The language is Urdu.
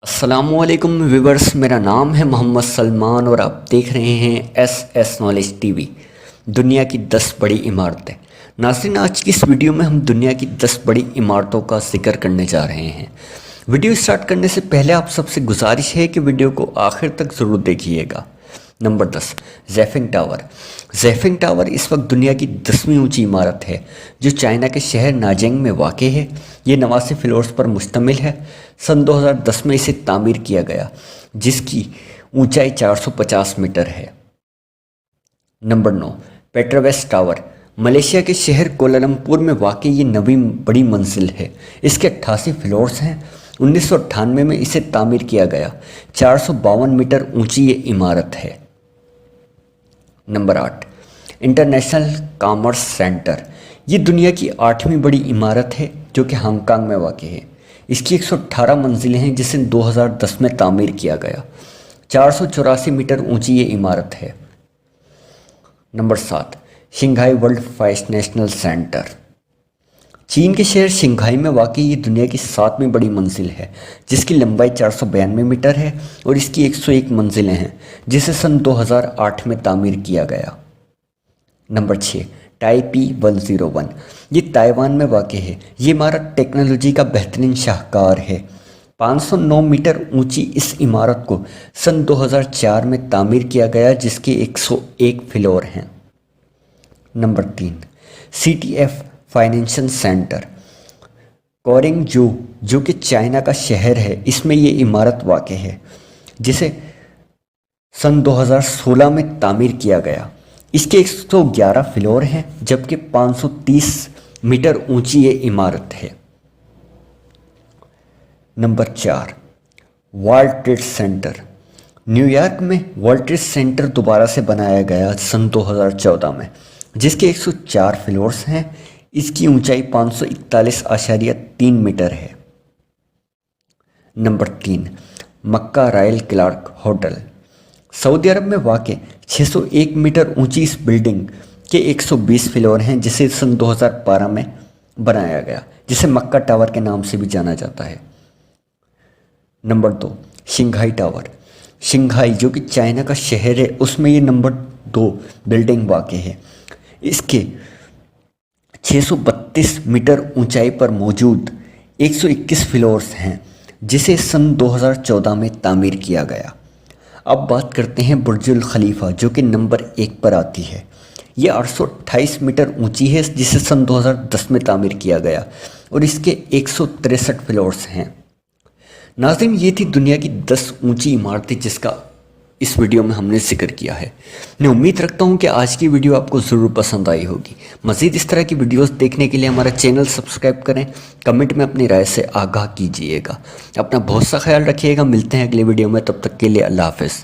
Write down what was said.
السلام علیکم ویورز، میرا نام ہے محمد سلمان اور آپ دیکھ رہے ہیں ایس نالج ٹی وی۔ دنیا کی 10 بڑی عمارتیں۔ ناظرین، آج کی اس ویڈیو میں ہم دنیا کی 10 بڑی عمارتوں کا ذکر کرنے جا رہے ہیں۔ ویڈیو سٹارٹ کرنے سے پہلے آپ سب سے گزارش ہے کہ ویڈیو کو آخر تک ضرور دیکھیے گا۔ Number 10، Zifeng tower. Zifeng tower اس وقت دنیا کی 10ویں اونچی عمارت ہے جو چائنا کے شہر ناجینگ میں واقع ہے۔ یہ 89 فلورز پر مشتمل ہے۔ سن 2010 میں اسے تعمیر کیا گیا جس کی اونچائی 450 میٹر ہے۔ Number 9، پیٹرویس tower. ملیشیا کے شہر کوالالمپور میں واقع یہ 9ویں بڑی منزل ہے۔ اس کے 88 فلورز ہیں۔ 1998 میں اسے تعمیر کیا گیا۔ 452 میٹر اونچی یہ عمارت ہے۔ Number 8، international commerce centre. یہ دنیا کی 8ویں بڑی عمارت ہے جو کہ ہانگ کانگ میں واقع ہے۔ اس کی 118 منزلیں ہیں جسے 2010 میں تعمیر کیا گیا۔ 484 میٹر اونچی یہ عمارت ہے۔ Number 7، Shanghai world financial centre. چین کے شہر شنگھائی میں واقع یہ دنیا کی 7ویں بڑی منزل ہے جس کی لمبائی 492 میٹر ہے اور اس کی 101 منزلیں ہیں جسے سن 2008 میں تعمیر کیا گیا۔ نمبر 6، ٹائپی 101۔ یہ تائیوان میں واقع ہے۔ یہ عمارت ٹیکنالوجی کا بہترین شاہکار ہے۔ 509 میٹر اونچی اس عمارت کو سن 2004 میں تعمیر کیا گیا جس کے 101 فلور ہیں۔ Number 3، C T F financial centre. کورنگ جو کہ چائنا کا شہر ہے، اس میں یہ عمارت واقع ہے جسے سن 2016 میں تعمیر کیا گیا۔ اس کے 111 فلور ہیں جبکہ 530 میٹر اونچی یہ عمارت ہے۔ Number 4، World Trade Center. New York میں ورلڈ ٹریڈ سینٹر دوبارہ سے بنایا گیا سن 2014 میں جس کے 104 فلورز ہیں۔ اس کی اونچائی 541.3 میٹر ہے۔ نمبر 3، مکہ رائل کلارک ہوٹل۔ سعودی عرب میں واقع 601 میٹر اونچی اس بلڈنگ کے 120 فلور ہیں جسے سن 2012 میں بنایا گیا، جسے مکہ ٹاور کے نام سے بھی جانا جاتا ہے۔ Number 2، Shanghai tower. شنگھائی جو کہ چائنا کا شہر ہے، اس میں یہ نمبر 2 بلڈنگ واقع ہے۔ اس کے 632 میٹر اونچائی پر موجود 121 فلورز ہیں جسے سن 2014 میں تعمیر کیا گیا۔ اب بات کرتے ہیں برج الخلیفہ جو کہ نمبر 1 پر آتی ہے۔ یہ 828 میٹر اونچی ہے جسے سن 2010 میں تعمیر کیا گیا اور اس کے 163 فلورز ہیں۔ ناظرین، یہ تھی دنیا کی 10 اونچی عمارتیں جس کا اس ویڈیو میں ہم نے ذکر کیا ہے۔ میں امید رکھتا ہوں کہ آج کی ویڈیو آپ کو ضرور پسند آئی ہوگی۔ مزید اس طرح کی ویڈیوز دیکھنے کے لیے ہمارا چینل سبسکرائب کریں، کمنٹ میں اپنی رائے سے آگاہ کیجیے گا۔ اپنا بہت سا خیال رکھیے گا۔ ملتے ہیں اگلے ویڈیو میں، تب تک کے لیے اللہ حافظ۔